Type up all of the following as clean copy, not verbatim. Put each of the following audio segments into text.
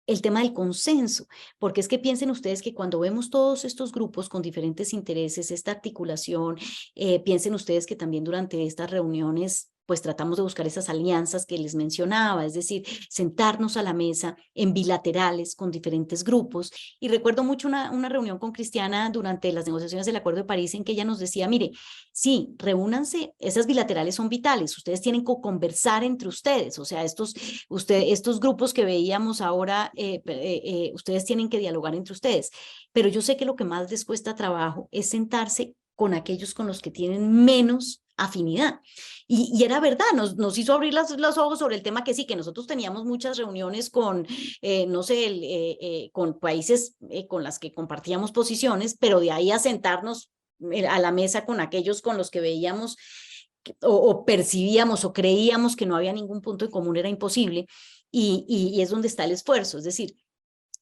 el tema del consenso, porque es que piensen ustedes que cuando vemos todos estos grupos con diferentes intereses, esta articulación, piensen ustedes que también durante estas reuniones pues tratamos de buscar esas alianzas que les mencionaba, es decir, sentarnos a la mesa en bilaterales con diferentes grupos. Y recuerdo mucho una reunión con Cristiana durante las negociaciones del Acuerdo de París en que ella nos decía, mire, sí, reúnanse, esas bilaterales son vitales, ustedes tienen que conversar entre ustedes, o sea, estos grupos que veíamos ahora, ustedes tienen que dialogar entre ustedes, pero yo sé que lo que más les cuesta trabajo es sentarse con aquellos con los que tienen menos afinidad. Y era verdad, nos hizo abrir los ojos sobre el tema que sí, que nosotros teníamos muchas reuniones con, no sé, con países con las que compartíamos posiciones, pero de ahí a sentarnos a la mesa con aquellos con los que veíamos o percibíamos o creíamos que no había ningún punto en común era imposible y es donde está el esfuerzo, es decir,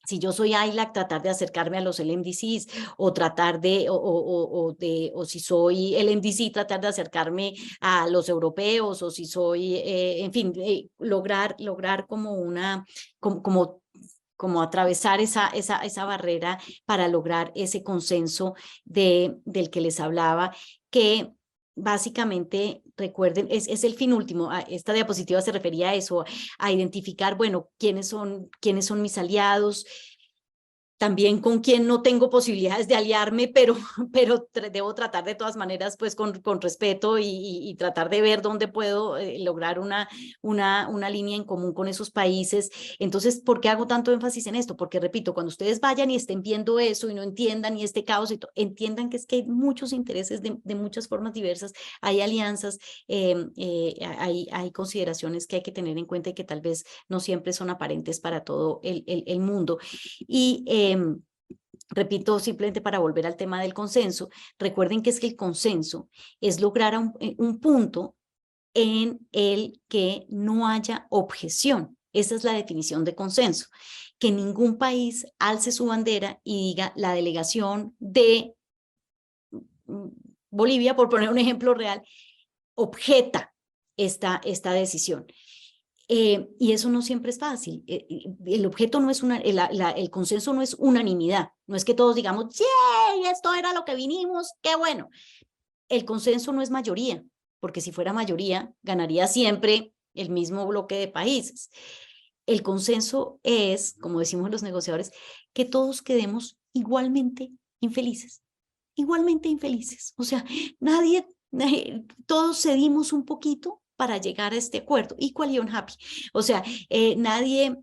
si yo soy ILAC, tratar de acercarme a los LMDCs o tratar o si soy LMDC, tratar de acercarme a los europeos o si soy, en fin, lograr como como atravesar esa barrera para lograr ese consenso del que les hablaba, que básicamente, recuerden, es el fin último. Esta diapositiva se refería a eso, a identificar, bueno, quiénes son mis aliados, también con quien no tengo posibilidades de aliarme, pero debo tratar de todas maneras pues con respeto y tratar de ver dónde puedo lograr una línea en común con esos países. Entonces, ¿por qué hago tanto énfasis en esto? Porque repito, cuando ustedes vayan y estén viendo eso y no entiendan y este caos, entiendan que es que hay muchos intereses de muchas formas diversas, hay alianzas, hay consideraciones que hay que tener en cuenta y que tal vez no siempre son aparentes para todo el mundo. Y repito, simplemente para volver al tema del consenso, recuerden que es que el consenso es lograr un punto en el que no haya objeción. Esa es la definición de consenso. Que ningún país alce su bandera y diga la delegación de Bolivia, por poner un ejemplo real, objeta esta decisión. Y eso no siempre es fácil. El objeto no es el consenso no es unanimidad. No es que todos digamos, ¡yay! Esto era lo que vinimos, qué bueno. El consenso no es mayoría, porque si fuera mayoría, ganaría siempre el mismo bloque de países. El consenso es, como decimos los negociadores, que todos quedemos igualmente infelices. Igualmente infelices. O sea, todos cedimos un poquito para llegar a este acuerdo, equally unhappy. O sea, nadie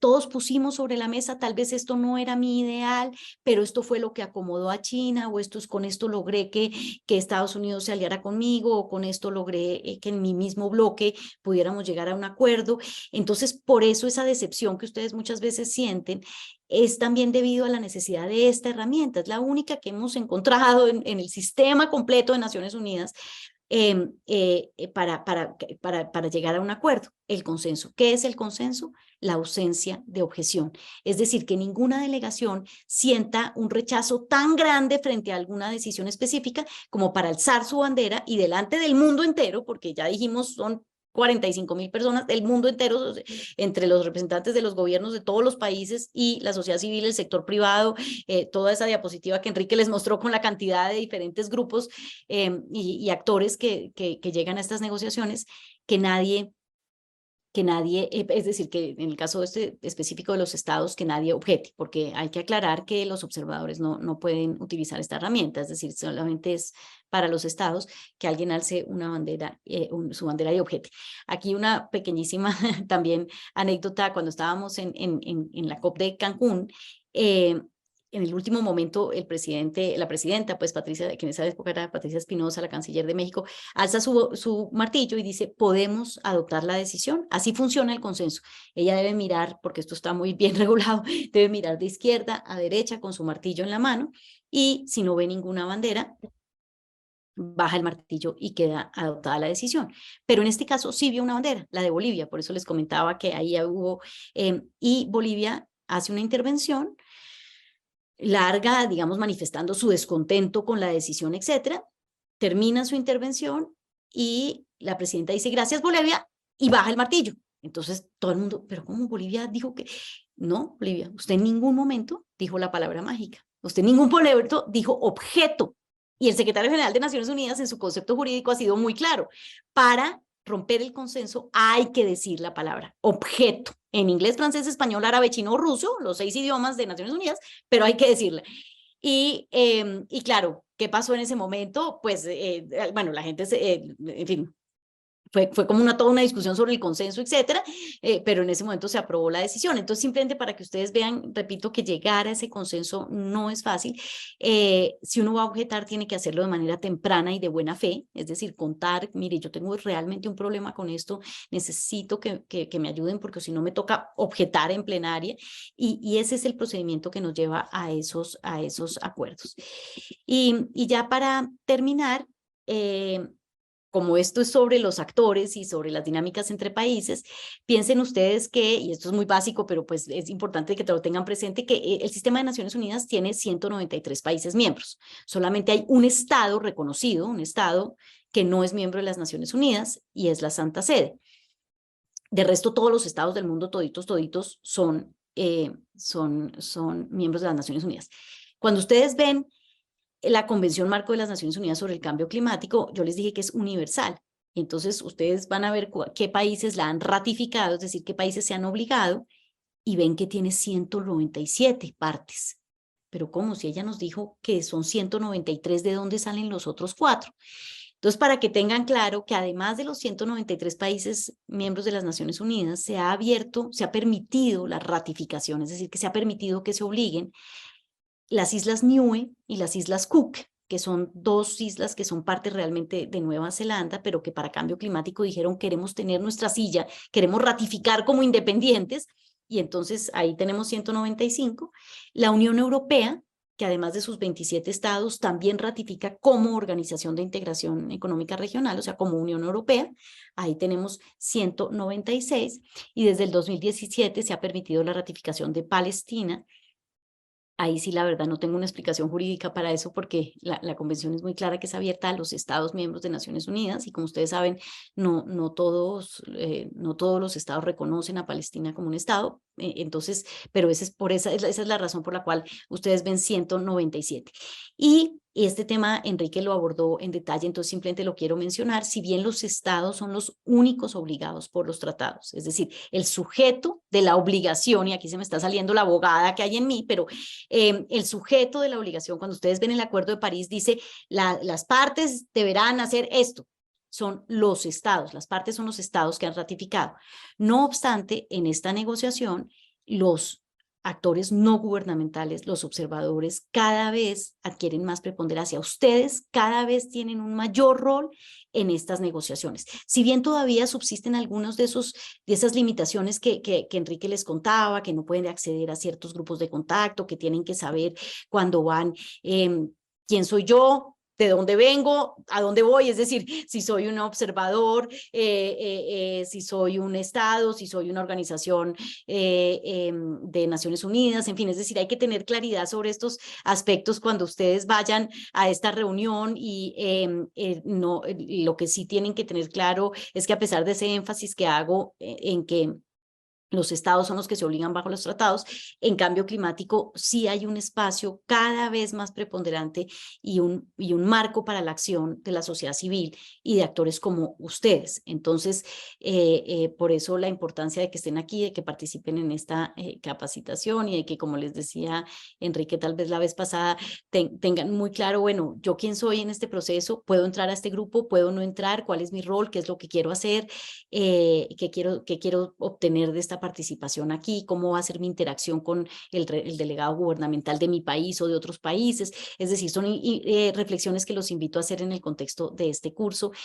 todos pusimos sobre la mesa, tal vez esto no era mi ideal, pero esto fue lo que acomodó a China, o con esto logré que Estados Unidos se aliara conmigo, o con esto logré que en mi mismo bloque pudiéramos llegar a un acuerdo. Entonces, por eso esa decepción que ustedes muchas veces sienten es también debido a la necesidad de esta herramienta. Es la única que hemos encontrado en el sistema completo de Naciones Unidas para llegar a un acuerdo. El consenso. ¿Qué es el consenso? La ausencia de objeción. Es decir, que ninguna delegación sienta un rechazo tan grande frente a alguna decisión específica como para alzar su bandera y delante del mundo entero, porque ya dijimos son 45.000 personas del mundo entero, entre los representantes de los gobiernos de todos los países y la sociedad civil, el sector privado, toda esa diapositiva que Enrique les mostró con la cantidad de diferentes grupos y actores que llegan a estas negociaciones, que nadie, es decir, que en el caso específico de los estados, que nadie objete, porque hay que aclarar que los observadores no pueden utilizar esta herramienta, es decir, solamente es para los estados que alguien alce una bandera, su bandera y objete. Aquí una pequeñísima también anécdota, cuando estábamos en la COP de Cancún, en el último momento la presidenta, pues Patricia, que en esa época era Patricia Espinosa, la canciller de México, alza su martillo y dice, podemos adoptar la decisión. Así funciona el consenso. Ella debe mirar, porque esto está muy bien regulado, debe mirar de izquierda a derecha con su martillo en la mano y si no ve ninguna bandera, baja el martillo y queda adoptada la decisión. Pero en este caso sí vio una bandera, la de Bolivia, por eso les comentaba que ahí hubo, y Bolivia hace una intervención larga, digamos, manifestando su descontento con la decisión, etcétera. Termina su intervención y la presidenta dice, gracias Bolivia, y baja el martillo. Entonces todo el mundo, pero ¿cómo Bolivia dijo que? No, Bolivia, usted en ningún momento dijo la palabra mágica. Usted en ningún momento dijo objeto. Y el secretario general de Naciones Unidas en su concepto jurídico ha sido muy claro. Para romper el consenso hay que decir la palabra objeto. En inglés, francés, español, árabe, chino, ruso, los 6 idiomas de Naciones Unidas, pero hay que decirla. Y claro, ¿qué pasó en ese momento? Pues, bueno, la gente, en fin, fue como toda una discusión sobre el consenso, etcétera, pero en ese momento se aprobó la decisión. Entonces, simplemente para que ustedes vean, repito, que llegar a ese consenso no es fácil. Si uno va a objetar, tiene que hacerlo de manera temprana y de buena fe, es decir, contar, mire, yo tengo realmente un problema con esto, necesito que me ayuden porque si no me toca objetar en plenaria, y ese es el procedimiento que nos lleva a esos acuerdos. Y ya para terminar, como esto es sobre los actores y sobre las dinámicas entre países, piensen ustedes que, y esto es muy básico, pero pues es importante que te lo tengan presente, que el sistema de Naciones Unidas tiene 193 países miembros. Solamente hay un estado reconocido, un estado que no es miembro de las Naciones Unidas, y es la Santa Sede. De resto, todos los estados del mundo, toditos, son miembros de las Naciones Unidas. Cuando ustedes ven la Convención Marco de las Naciones Unidas sobre el Cambio Climático, yo les dije que es universal. Entonces, ustedes van a ver qué países la han ratificado, es decir, qué países se han obligado, y ven que tiene 197 partes. Pero ¿cómo? Si ella nos dijo que son 193, ¿de dónde salen los otros 4? Entonces, para que tengan claro que además de los 193 países miembros de las Naciones Unidas, se ha permitido la ratificación, es decir, que se ha permitido que se obliguen las islas Niue y las islas Cook, que son 2 islas que son parte realmente de Nueva Zelanda, pero que para cambio climático dijeron queremos tener nuestra silla, queremos ratificar como independientes, y entonces ahí tenemos 195. La Unión Europea, que además de sus 27 estados, también ratifica como Organización de Integración Económica Regional, o sea, como Unión Europea, ahí tenemos 196, y desde el 2017 se ha permitido la ratificación de Palestina. Ahí sí, la verdad, no tengo una explicación jurídica para eso porque la convención es muy clara que es abierta a los estados miembros de Naciones Unidas, y como ustedes saben, no todos los estados reconocen a Palestina como un estado. Entonces, pero esa es la razón por la cual ustedes ven 197. Y este tema Enrique lo abordó en detalle, entonces simplemente lo quiero mencionar. Si bien los estados son los únicos obligados por los tratados, es decir, el sujeto de la obligación, y aquí se me está saliendo la abogada que hay en mí, pero el sujeto de la obligación, cuando ustedes ven el Acuerdo de París, dice las partes deberán hacer esto. Son los estados, las partes son los estados que han ratificado. No obstante, en esta negociación, los actores no gubernamentales, los observadores, cada vez adquieren más preponderancia. Ustedes cada vez tienen un mayor rol en estas negociaciones. Si bien todavía subsisten algunos de esas limitaciones que Enrique les contaba, que no pueden acceder a ciertos grupos de contacto, que tienen que saber cuándo van, quién soy yo, de dónde vengo, a dónde voy, es decir, si soy un observador, si soy un estado, si soy una organización de Naciones Unidas, en fin, es decir, hay que tener claridad sobre estos aspectos cuando ustedes vayan a esta reunión, y no, lo que sí tienen que tener claro es que a pesar de ese énfasis que hago en que los estados son los que se obligan bajo los tratados, en cambio climático sí hay un espacio cada vez más preponderante y un marco para la acción de la sociedad civil y de actores como ustedes. Entonces, por eso la importancia de que estén aquí, de que participen en esta capacitación, y de que, como les decía Enrique tal vez la vez pasada, tengan muy claro, bueno, yo quién soy en este proceso, puedo entrar a este grupo, puedo no entrar, cuál es mi rol, qué es lo que quiero hacer, qué quiero obtener de esta participación aquí, cómo va a ser mi interacción con el delegado gubernamental de mi país o de otros países. Es decir, son reflexiones que los invito a hacer en el contexto de este curso.